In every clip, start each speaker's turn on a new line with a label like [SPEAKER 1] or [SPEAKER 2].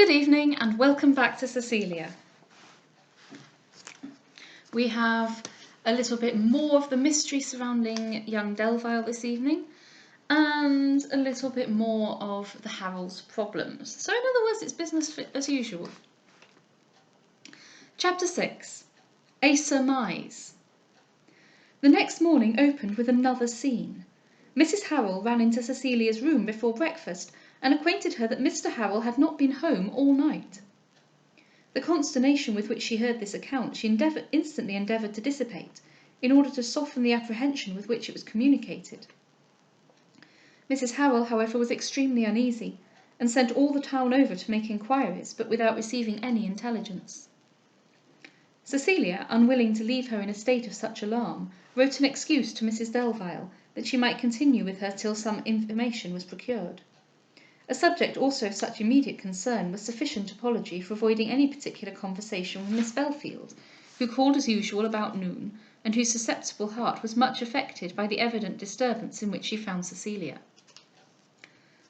[SPEAKER 1] Good evening and welcome back to Cecilia. We have a little bit more of the mystery surrounding young Delvile this evening and a little bit more of the Harold's problems. So in other words, it's business as usual. Chapter 6. A Surmise. The next morning opened with another scene. Mrs. Harrel ran into Cecilia's room before breakfast and acquainted her that Mr. Harrel had not been home all night. The consternation with which she heard this account she instantly endeavoured to dissipate, in order to soften the apprehension with which it was communicated. Mrs. Harrel, however, was extremely uneasy, and sent all the town over to make inquiries, but without receiving any intelligence. Cecilia, unwilling to leave her in a state of such alarm, wrote an excuse to Mrs. Delvile, that she might continue with her till some information was procured. A subject also of such immediate concern was sufficient apology for avoiding any particular conversation with Miss Belfield, who called as usual about noon, and whose susceptible heart was much affected by the evident disturbance in which she found Cecilia.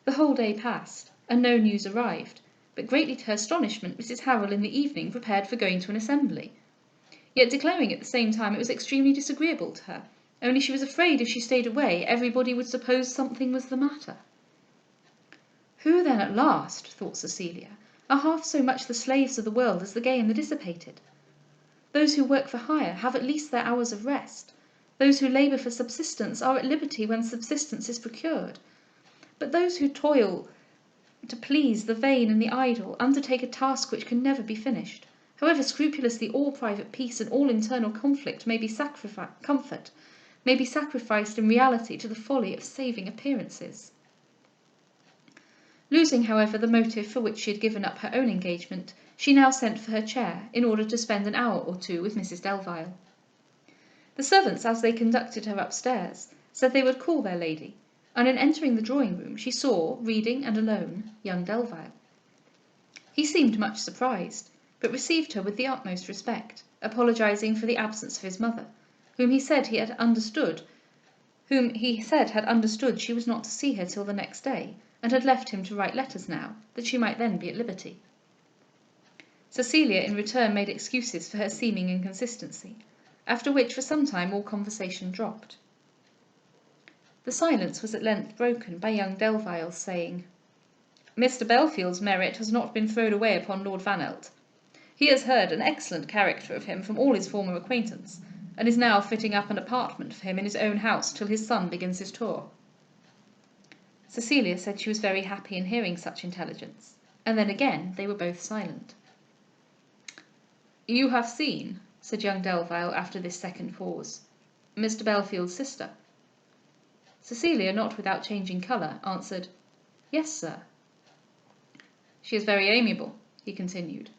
[SPEAKER 1] The whole day passed, and no news arrived, but greatly to her astonishment Mrs. Harrel in the evening prepared for going to an assembly, yet declaring at the same time it was extremely disagreeable to her, only she was afraid if she stayed away everybody would suppose something was the matter. Who then at last, thought Cecilia, are half so much the slaves of the world as the gay and the dissipated? Those who work for hire have at least their hours of rest. Those who labour for subsistence are at liberty when subsistence is procured. But those who toil to please the vain and the idle undertake a task which can never be finished, however scrupulously all private peace and all internal conflict may be sacrificed in reality to the folly of saving appearances. Losing, however, the motive for which she had given up her own engagement, she now sent for her chair, in order to spend an hour or two with Mrs. Delvile. The servants, as they conducted her upstairs, said they would call their lady, and in entering the drawing-room she saw, reading and alone, young Delvile. He seemed much surprised, but received her with the utmost respect, apologizing for the absence of his mother, whom he said had understood she was not to see her till the next day, and had left him to write letters now, that she might then be at liberty. Cecilia in return made excuses for her seeming inconsistency, after which for some time all conversation dropped. The silence was at length broken by young Delvile saying, "Mr. Belfield's merit has not been thrown away upon Lord Vanelt. He has heard an excellent character of him from all his former acquaintance, and is now fitting up an apartment for him in his own house till his son begins his tour." Cecilia said she was very happy in hearing such intelligence, and then again they were both silent. "You have seen," said young Delvile after this second pause, "Mr. Belfield's sister?" Cecilia, not without changing colour, answered, "Yes, sir." "She is very amiable," he continued,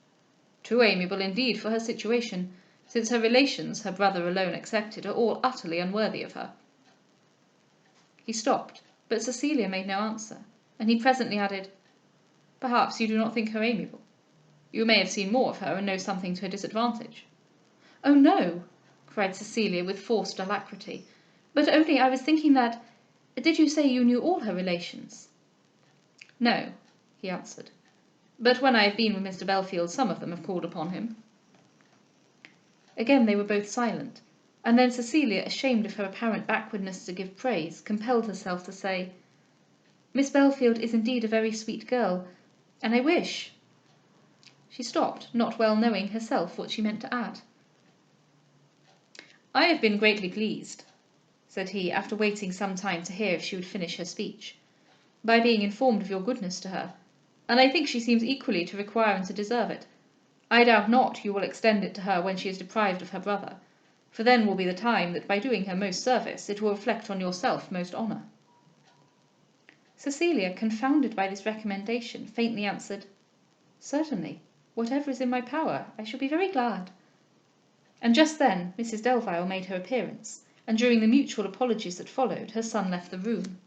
[SPEAKER 1] "too amiable indeed for her situation, since her relations, her brother alone excepted, are all utterly unworthy of her." He stopped, but Cecilia made no answer, and he presently added, "Perhaps you do not think her amiable. You may have seen more of her, and know something to her disadvantage." "Oh no," cried Cecilia with forced alacrity, "but only I was thinking that... Did you say you knew all her relations?" "No," he answered, "but when I have been with Mr. Belfield some of them have called upon him." Again they were both silent, and then Cecilia, ashamed of her apparent backwardness to give praise, compelled herself to say, "Miss Belfield is indeed a very sweet girl, and I wish..." She stopped, not well knowing herself what she meant to add. "I have been greatly pleased," said he, after waiting some time to hear if she would finish her speech, "by being informed of your goodness to her, and I think she seems equally to require and to deserve it. I doubt not you will extend it to her when she is deprived of her brother, for then will be the time that by doing her most service it will reflect on yourself most honour." Cecilia, confounded by this recommendation, faintly answered, "Certainly, whatever is in my power, I shall be very glad." And just then Mrs. Delvile made her appearance, and during the mutual apologies that followed, her son left the room.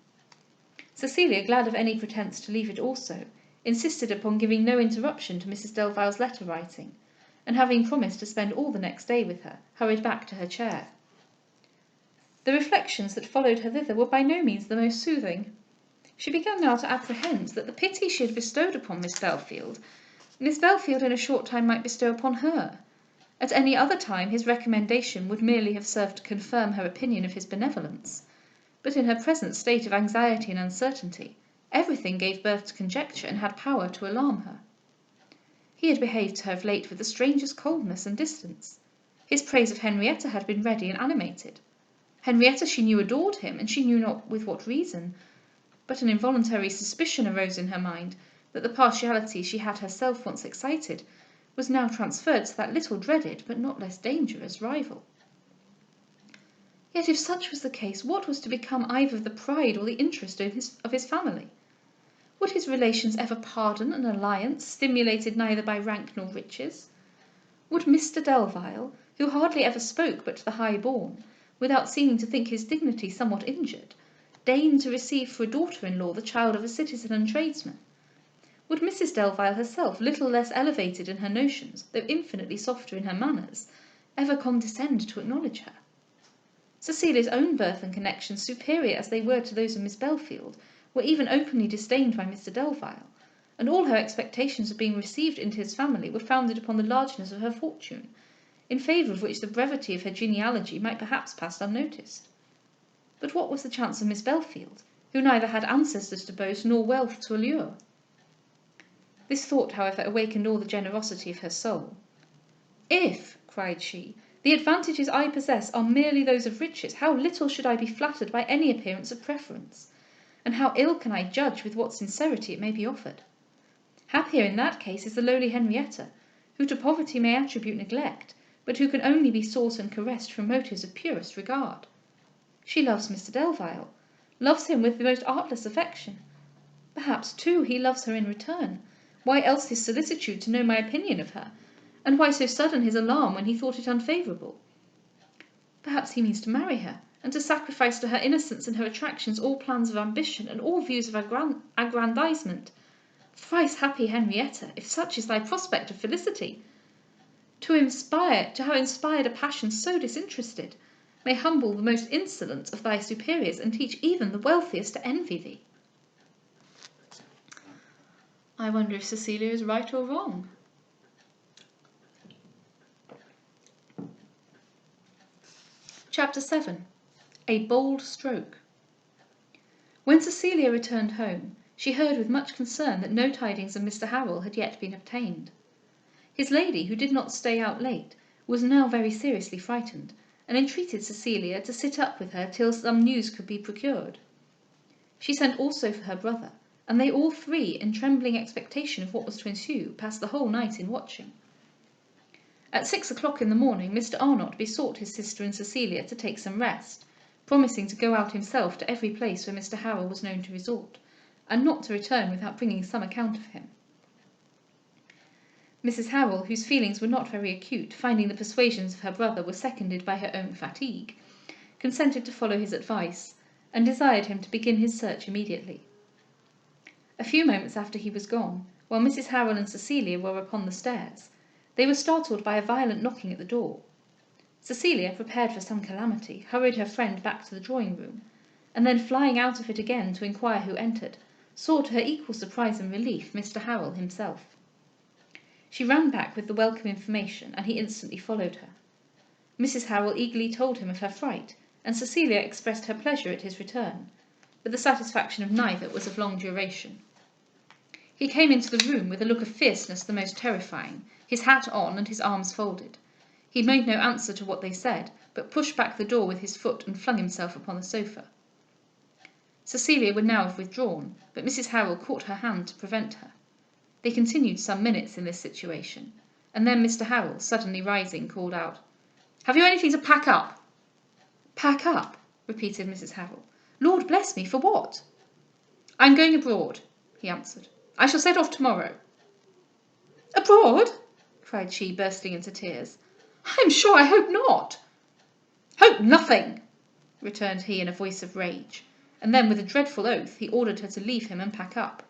[SPEAKER 1] Cecilia, glad of any pretence to leave it also, insisted upon giving no interruption to Mrs. Delvile's letter writing, and having promised to spend all the next day with her, hurried back to her chair. The reflections that followed her thither were by no means the most soothing. She began now to apprehend that the pity she had bestowed upon Miss Belfield Miss Belfield in a short time might bestow upon her. At any other time his recommendation would merely have served to confirm her opinion of his benevolence. But in her present state of anxiety and uncertainty, everything gave birth to conjecture and had power to alarm her. He had behaved to her of late with the strangest coldness and distance. His praise of Henrietta had been ready and animated. Henrietta, she knew, adored him, and she knew not with what reason, but an involuntary suspicion arose in her mind that the partiality she had herself once excited was now transferred to that little dreaded but not less dangerous rival. Yet if such was the case, what was to become either of the pride or the interest of his family? Would his relations ever pardon an alliance stimulated neither by rank nor riches? Would Mr Delvile, who hardly ever spoke but to the high-born, without seeming to think his dignity somewhat injured, deign to receive for a daughter-in-law the child of a citizen and tradesman? Would Mrs Delvile herself, little less elevated in her notions, though infinitely softer in her manners, ever condescend to acknowledge her? Cecilia's own birth and connections, superior as they were to those of Miss Belfield, were even openly disdained by Mr Delvile, and all her expectations of being received into his family were founded upon the largeness of her fortune, in favour of which the brevity of her genealogy might perhaps pass unnoticed. But what was the chance of Miss Belfield, who neither had ancestors to boast nor wealth to allure? This thought, however, awakened all the generosity of her soul. "If," cried she, "the advantages I possess are merely those of riches, how little should I be flattered by any appearance of preference, and how ill can I judge with what sincerity it may be offered! Happier in that case is the lowly Henrietta, who to poverty may attribute neglect, but who can only be sought and caressed from motives of purest regard. She loves Mr Delvile, loves him with the most artless affection. Perhaps, too, he loves her in return. Why else his solicitude to know my opinion of her, and why so sudden his alarm when he thought it unfavourable? Perhaps he means to marry her, and to sacrifice to her innocence and her attractions all plans of ambition and all views of aggrandizement. Thrice happy Henrietta, if such is thy prospect of felicity! To have inspired a passion so disinterested, may humble the most insolent of thy superiors, and teach even the wealthiest to envy thee." I wonder if Cecilia is right or wrong. Chapter 7. A bold stroke. When Cecilia returned home, she heard with much concern that no tidings of Mr Harrel had yet been obtained. His lady, who did not stay out late, was now very seriously frightened, and entreated Cecilia to sit up with her till some news could be procured. She sent also for her brother, and they all three, in trembling expectation of what was to ensue, passed the whole night in watching. At 6 o'clock in the morning, Mr Arnott besought his sister and Cecilia to take some rest, promising to go out himself to every place where Mr Harrel was known to resort, and not to return without bringing some account of him. Mrs Harrel, whose feelings were not very acute, finding the persuasions of her brother were seconded by her own fatigue, consented to follow his advice, and desired him to begin his search immediately. A few moments after he was gone, while Mrs Harrel and Cecilia were upon the stairs, they were startled by a violent knocking at the door. Cecilia, prepared for some calamity, hurried her friend back to the drawing-room, and then flying out of it again to inquire who entered, saw to her equal surprise and relief Mr Harrel himself. She ran back with the welcome information, and he instantly followed her. Mrs Harrel eagerly told him of her fright, and Cecilia expressed her pleasure at his return, but the satisfaction of neither was of long duration. He came into the room with a look of fierceness the most terrifying, his hat on and his arms folded. He made no answer to what they said, but pushed back the door with his foot and flung himself upon the sofa. Cecilia would now have withdrawn, but Mrs Harrel caught her hand to prevent her. They continued some minutes in this situation, and then Mr Harrel, suddenly rising, called out, "Have you anything to pack up?" "Pack up?" repeated Mrs Harrel. "Lord bless me, for what?" "I am going abroad," he answered. "I shall set off tomorrow." "Abroad?" cried she, bursting into tears. "I am sure I hope not." "Hope nothing!" returned he in a voice of rage, and then with a dreadful oath he ordered her to leave him and pack up.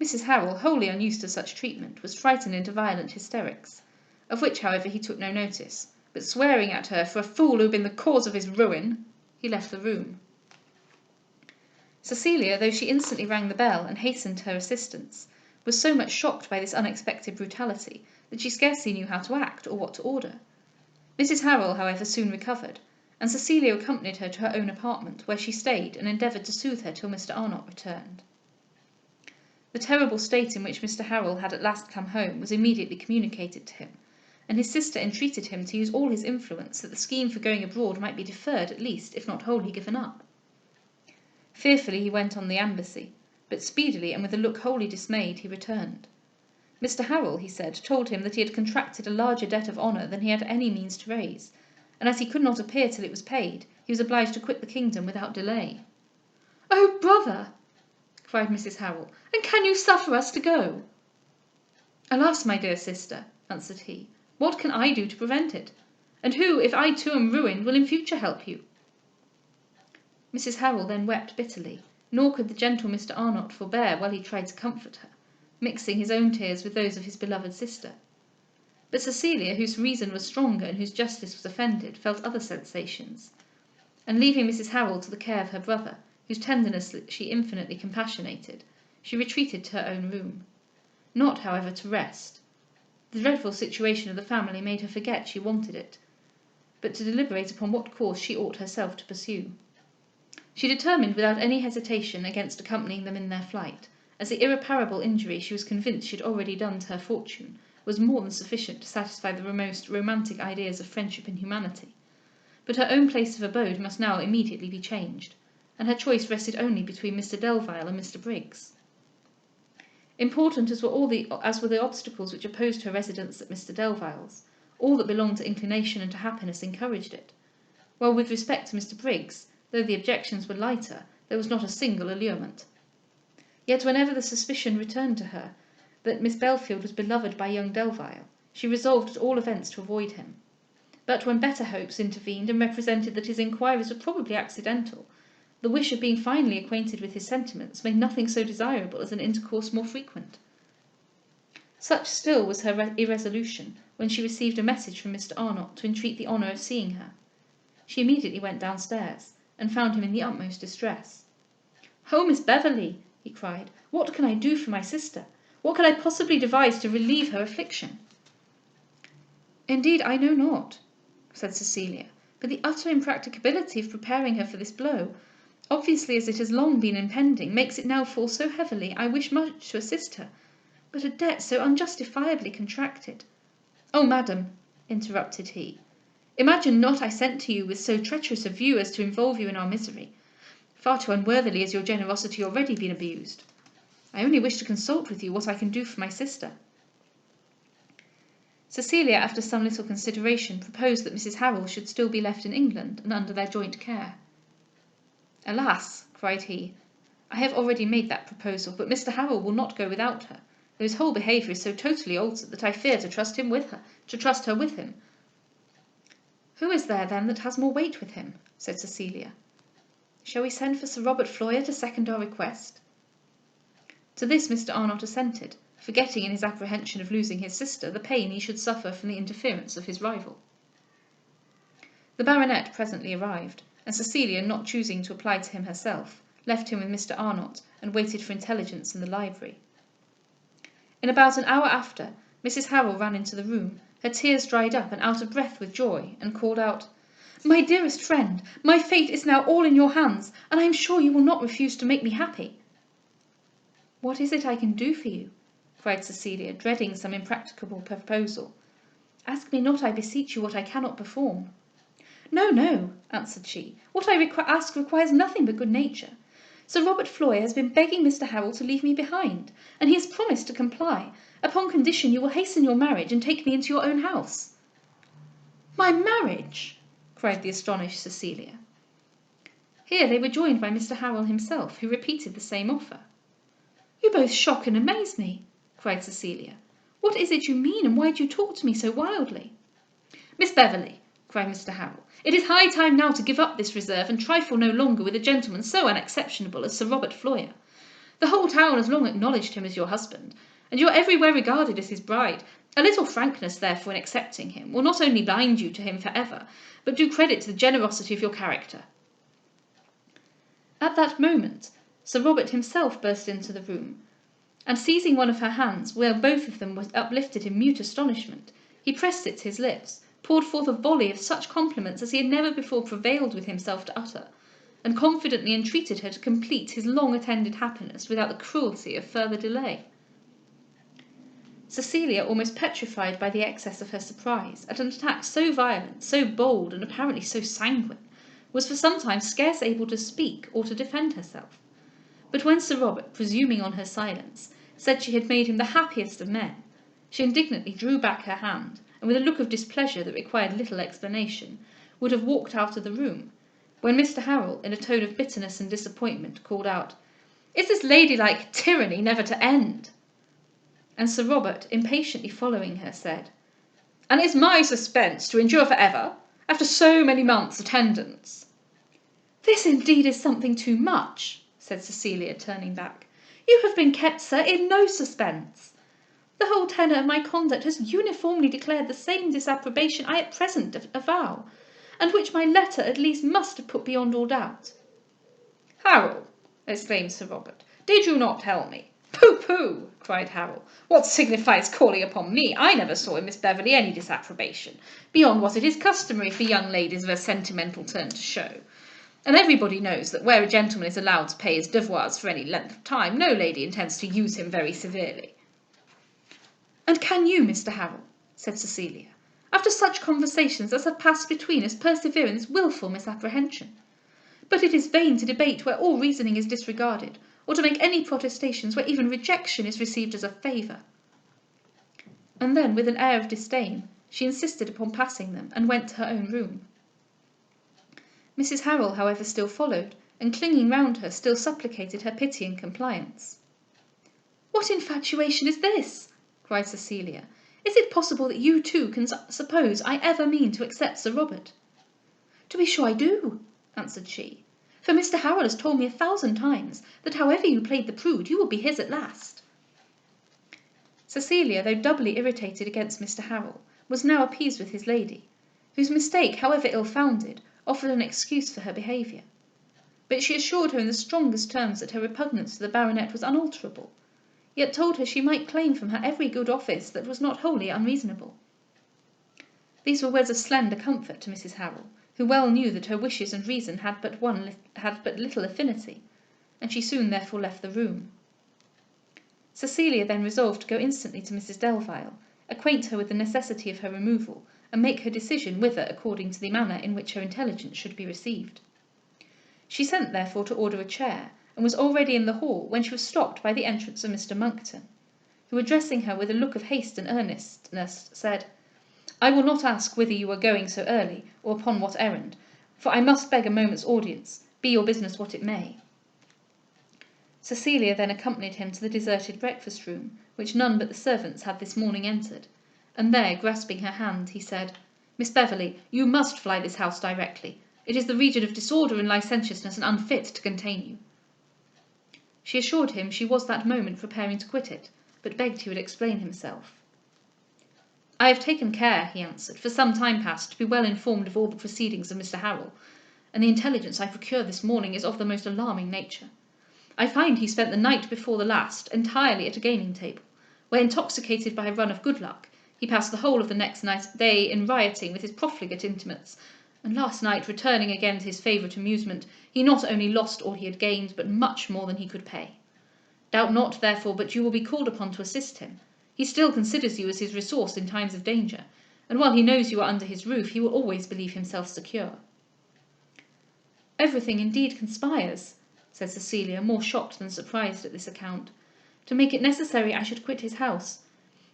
[SPEAKER 1] Mrs Harrel, wholly unused to such treatment, was frightened into violent hysterics, of which, however, he took no notice, but swearing at her for a fool who had been the cause of his ruin, he left the room. Cecilia, though she instantly rang the bell and hastened to her assistance, was so much shocked by this unexpected brutality that she scarcely knew how to act or what to order. Mrs. Harrel, however, soon recovered, and Cecilia accompanied her to her own apartment, where she stayed and endeavoured to soothe her till Mr. Arnott returned. The terrible state in which Mr. Harrel had at last come home was immediately communicated to him, and his sister entreated him to use all his influence that the scheme for going abroad might be deferred at least, if not wholly given up. Fearfully he went on the embassy, but speedily and with a look wholly dismayed he returned. Mr. Harrel, he said, told him that he had contracted a larger debt of honour than he had any means to raise, and as he could not appear till it was paid, he was obliged to quit the kingdom without delay. "Oh, brother!" cried Mrs. Harrel, "and can you suffer us to go?" "Alas, my dear sister," answered he, "what can I do to prevent it? And who, if I too am ruined, will in future help you?" Mrs. Harrel then wept bitterly, nor could the gentle Mr. Arnott forbear, while he tried to comfort her, mixing his own tears with those of his beloved sister. But Cecilia, whose reason was stronger and whose justice was offended, felt other sensations, and leaving Mrs. Harrel to the care of her brother, whose tenderness she infinitely compassionated, she retreated to her own room. Not, however, to rest. The dreadful situation of the family made her forget she wanted it, but to deliberate upon what course she ought herself to pursue. She determined without any hesitation against accompanying them in their flight, as the irreparable injury she was convinced she had already done to her fortune was more than sufficient to satisfy the most romantic ideas of friendship and humanity. But her own place of abode must now immediately be changed, and her choice rested only between Mr. Delvile and Mr. Briggs. Important as were the obstacles which opposed her residence at Mr. Delvile's, all that belonged to inclination and to happiness encouraged it, while with respect to Mr. Briggs, though the objections were lighter, there was not a single allurement. Yet whenever the suspicion returned to her that Miss Belfield was beloved by young Delvile, she resolved at all events to avoid him. But when better hopes intervened and represented that his inquiries were probably accidental, the wish of being finally acquainted with his sentiments made nothing so desirable as an intercourse more frequent. Such still was her irresolution when she received a message from Mr. Arnott to entreat the honour of seeing her. She immediately went downstairs, and found him in the utmost distress. "Oh, Miss Beverley," he cried, "what can I do for my sister? What can I possibly devise to relieve her affliction?" "Indeed I know not," said Cecilia, "but the utter impracticability of preparing her for this blow, obviously as it has long been impending, makes it now fall so heavily. I wish much to assist her, but a debt so unjustifiably contracted—" "Oh, madam," interrupted he, "imagine not I sent to you with so treacherous a view as to involve you in our misery. Far too unworthily has your generosity already been abused. I only wish to consult with you what I can do for my sister." Cecilia, after some little consideration, proposed that Mrs. Harrel should still be left in England and under their joint care. "Alas," cried he, "I have already made that proposal, but Mr. Harrel will not go without her, though his whole behaviour is so totally altered that I fear to trust her with him." "Who is there, then, that has more weight with him?" said Cecilia. "Shall we send for Sir Robert Floyer to second our request?" To this Mr. Arnott assented, forgetting in his apprehension of losing his sister the pain he should suffer from the interference of his rival. The baronet presently arrived, and Cecilia, not choosing to apply to him herself, left him with Mr. Arnott, and waited for intelligence in the library. In about an hour after, Mrs. Harrel ran into the room, her tears dried up and out of breath with joy, and called out, "My dearest friend, my fate is now all in your hands, and I am sure you will not refuse to make me happy." "What is it I can do for you?" cried Cecilia, dreading some impracticable proposal. "Ask me not, I beseech you, what I cannot perform." "No, no," answered she, "what I ask requires nothing but good nature. Sir Robert Floyer has been begging Mr. Harrel to leave me behind, and he has promised to comply, upon condition you will hasten your marriage and take me into your own house." "My marriage!" cried the astonished Cecilia. Here they were joined by Mr. Harrel himself, who repeated the same offer. "You both shock and amaze me," cried Cecilia. "What is it you mean, and why do you talk to me so wildly?" "Miss Beverley," cried Mr. Harrel, "it is high time now to give up this reserve, and trifle no longer with a gentleman so unexceptionable as Sir Robert Floyer. The whole town has long acknowledged him as your husband, and you are everywhere regarded as his bride. A little frankness, therefore, in accepting him, will not only bind you to him for ever, but do credit to the generosity of your character." At that moment Sir Robert himself burst into the room, and seizing one of her hands, where both of them were uplifted in mute astonishment, he pressed it to his lips, poured forth a volley of such compliments as he had never before prevailed with himself to utter, and confidently entreated her to complete his long-attended happiness without the cruelty of further delay. Cecilia, almost petrified by the excess of her surprise at an attack so violent, so bold, and apparently so sanguine, was for some time scarce able to speak or to defend herself. But when Sir Robert, presuming on her silence, said she had made him the happiest of men, she indignantly drew back her hand, and with a look of displeasure that required little explanation, would have walked out of the room, when Mr. Harrel, in a tone of bitterness and disappointment, called out, "Is this ladylike tyranny never to end?" And Sir Robert, impatiently following her, said, "And is my suspense to endure for ever, after so many months' attendance?" "This indeed is something too much," said Cecilia, turning back. "You have been kept, sir, in no suspense. The whole tenor of my conduct has uniformly declared the same disapprobation I at present avow, and which my letter at least must have put beyond all doubt." "Harrel!" exclaimed Sir Robert, "did you not tell me?" "Pooh, pooh!" cried Harrel. "What signifies calling upon me? I never saw in Miss Beverley any disapprobation, beyond what it is customary for young ladies of a sentimental turn to show. And everybody knows that where a gentleman is allowed to pay his devoirs for any length of time, no lady intends to use him very severely." "And can you, Mr. Harrel," said Cecilia, "after such conversations as have passed between us, persevere in this wilful misapprehension? But it is vain to debate where all reasoning is disregarded, or to make any protestations where even rejection is received as a favour." And then, with an air of disdain, she insisted upon passing them, and went to her own room. Mrs. Harrel, however, still followed, and clinging round her, still supplicated her pity and compliance. "What infatuation is this?" cried Cecilia. "Is it possible that you too can suppose I ever mean to accept Sir Robert?" "To be sure I do," answered she, "for Mr. Harrel has told me 1,000 times that however you played the prude, you will be his at last." Cecilia, though doubly irritated against Mr. Harrel, was now appeased with his lady, whose mistake, however ill-founded, offered an excuse for her behaviour. But she assured her in the strongest terms that her repugnance to the baronet was unalterable, yet told her she might claim from her every good office that was not wholly unreasonable. These were words of slender comfort to Mrs. Harrel, who well knew that her wishes and reason had but little affinity, and she soon therefore left the room. Cecilia then resolved to go instantly to Mrs. Delvile, acquaint her with the necessity of her removal, and make her decision whither according to the manner in which her intelligence should be received. She sent therefore to order a chair, and was already in the hall when she was stopped by the entrance of Mr. Monckton, who, addressing her with a look of haste and earnestness, said, "I will not ask whither you are going so early, or upon what errand, for I must beg a moment's audience, be your business what it may." Cecilia then accompanied him to the deserted breakfast room, which none but the servants had this morning entered, and there, grasping her hand, he said, "Miss Beverley, you must fly this house directly. It is the region of disorder and licentiousness, and unfit to contain you." She assured him she was that moment preparing to quit it, but begged he would explain himself. "I have taken care," he answered, "for some time past, to be well informed of all the proceedings of Mr. Harrel, and the intelligence I procured this morning is of the most alarming nature. I find he spent the night before the last entirely at a gaming table, where, intoxicated by a run of good luck, he passed the whole of the next day in rioting with his profligate intimates, and last night, returning again to his favourite amusement, he not only lost all he had gained, but much more than he could pay. Doubt not, therefore, but you will be called upon to assist him. He still considers you as his resource in times of danger, and while he knows you are under his roof, he will always believe himself secure." "Everything indeed conspires," said Cecilia, more shocked than surprised at this account, "to make it necessary I should quit his house.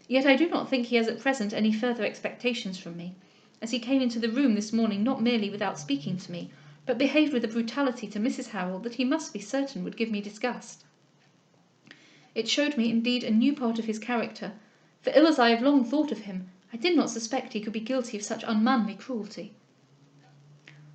[SPEAKER 1] Yet I do not think he has at present any further expectations from me, as he came into the room this morning not merely without speaking to me, but behaved with a brutality to Mrs. Harrel that he must be certain would give me disgust. It showed me indeed a new part of his character, for ill as I have long thought of him, I did not suspect he could be guilty of such unmanly cruelty."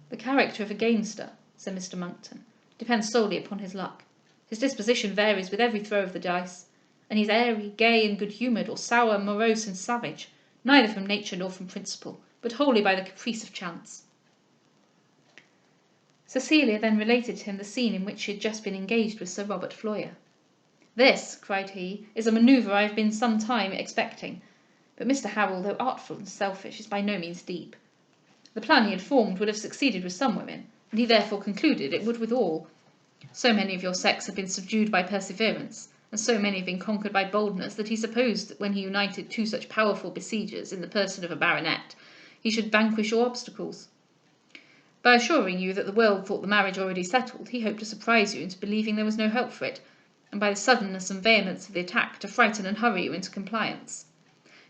[SPEAKER 1] "The character of a gamester," said Mr. Monckton, "depends solely upon his luck. His disposition varies with every throw of the dice, and he is airy, gay, and good-humoured, or sour, morose, and savage, neither from nature nor from principle, but wholly by the caprice of chance." Cecilia then related to him the scene in which she had just been engaged with Sir Robert Floyer. "This," cried he, "is a manoeuvre I have been some time expecting. But Mr Harrel, though artful and selfish, is by no means deep. The plan he had formed would have succeeded with some women, and he therefore concluded it would with all. So many of your sex have been subdued by perseverance, and so many have been conquered by boldness, that he supposed that when he united two such powerful besiegers in the person of a baronet, he should vanquish all obstacles. By assuring you that the world thought the marriage already settled, he hoped to surprise you into believing there was no help for it, and by the suddenness and vehemence of the attack to frighten and hurry you into compliance.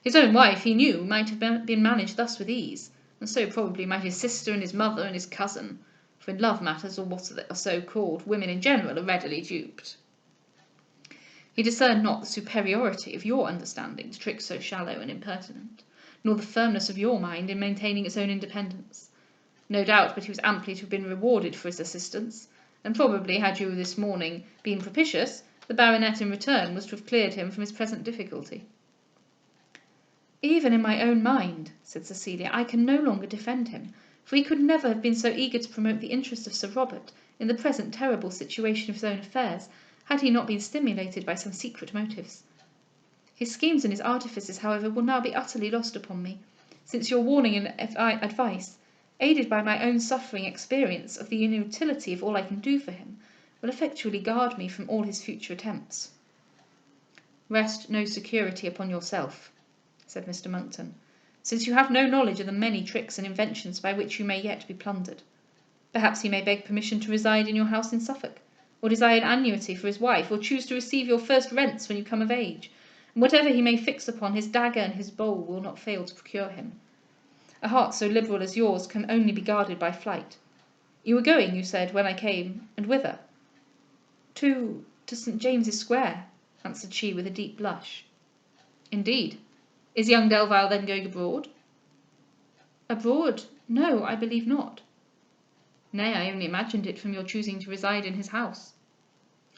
[SPEAKER 1] His own wife, he knew, might have been managed thus with ease, and so probably might his sister and his mother and his cousin, for in love matters, or what are so called, women in general are readily duped. He discerned not the superiority of your understanding to tricks so shallow and impertinent, nor the firmness of your mind in maintaining its own independence. No doubt but he was amply to have been rewarded for his assistance, and probably had you this morning been propitious, the baronet in return was to have cleared him from his present difficulty." "Even in my own mind," said Cecilia, "I can no longer defend him, for he could never have been so eager to promote the interest of Sir Robert in the present terrible situation of his own affairs, had he not been stimulated by some secret motives. His schemes and his artifices, however, will now be utterly lost upon me, since your warning and advice, aided by my own suffering experience of the inutility of all I can do for him, will effectually guard me from all his future attempts." "Rest no security upon yourself," said Mr Monckton, "since you have no knowledge of the many tricks and inventions by which you may yet be plundered. Perhaps he may beg permission to reside in your house in Suffolk, or desire an annuity for his wife, or choose to receive your first rents when you come of age, and whatever he may fix upon, his dagger and his bowl will not fail to procure him. A heart so liberal as yours can only be guarded by flight. You were going, you said, when I came, and whither?" To St James's Square," answered she with a deep blush. "Indeed. Is young Delvile then going abroad?" "Abroad? No, I believe not." "Nay, I only imagined it from your choosing to reside in his house."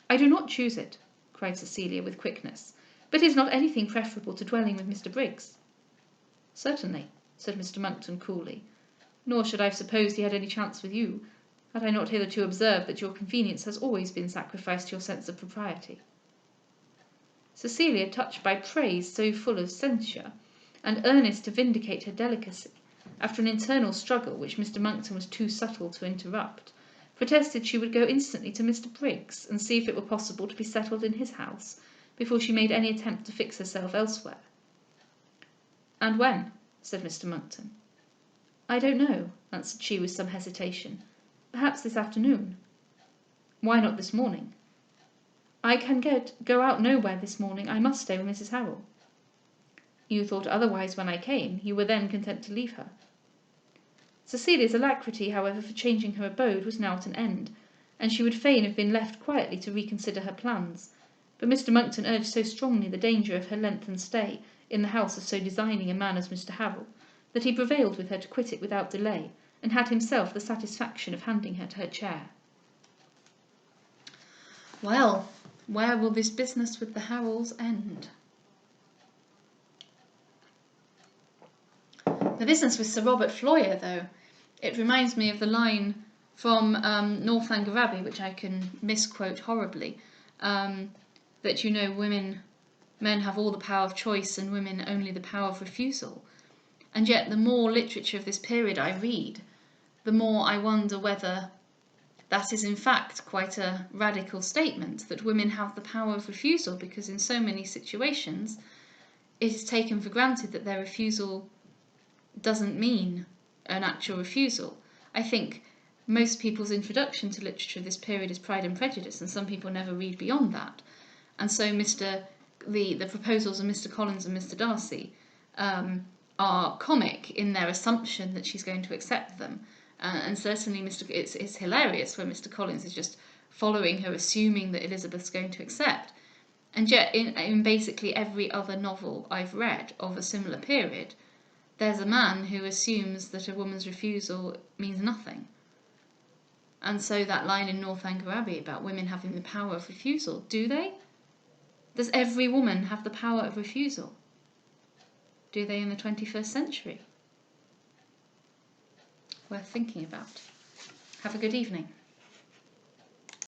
[SPEAKER 1] "I do not choose it," cried Cecilia with quickness, "but is not anything preferable to dwelling with Mr Briggs?" "Certainly," said Mr Monckton coolly, "nor should I have supposed he had any chance with you, had I not hitherto observed that your convenience has always been sacrificed to your sense of propriety." Cecilia, touched by praise so full of censure, and earnest to vindicate her delicacy, after an internal struggle which Mr Monckton was too subtle to interrupt, protested she would go instantly to Mr Briggs, and see if it were possible to be settled in his house, before she made any attempt to fix herself elsewhere. "And when?" said Mr Monckton. "I don't know," answered she with some hesitation. "Perhaps this afternoon." "Why not this morning?" "I can go out nowhere this morning. I must stay with Mrs Harrel." "You thought otherwise when I came. You were then content to leave her." Cecilia's alacrity, however, for changing her abode was now at an end, and she would fain have been left quietly to reconsider her plans, but Mr Monckton urged so strongly the danger of her lengthened stay in the house of so designing a man as Mr Harrel, that he prevailed with her to quit it without delay, and had himself the satisfaction of handing her to her chair. Well, where will this business with the Harrels end? The business with Sir Robert Floyer, though, it reminds me of the line from Northanger Abbey, which I can misquote horribly, that men have all the power of choice and women only the power of refusal. And yet the more literature of this period I read, the more I wonder whether that is in fact quite a radical statement, that women have the power of refusal, because in so many situations it is taken for granted that their refusal doesn't mean an actual refusal. I think most people's introduction to literature of this period is Pride and Prejudice, and some people never read beyond that. And so the proposals of Mr Collins and Mr Darcy are comic in their assumption that she's going to accept them. And certainly it's hilarious when Mr Collins is just following her, assuming that Elizabeth's going to accept. And yet in basically every other novel I've read of a similar period, there's a man who assumes that a woman's refusal means nothing. And so that line in Northanger Abbey about women having the power of refusal, do they? Does every woman have the power of refusal? Do they in the 21st century? Worth thinking about. Have a good evening.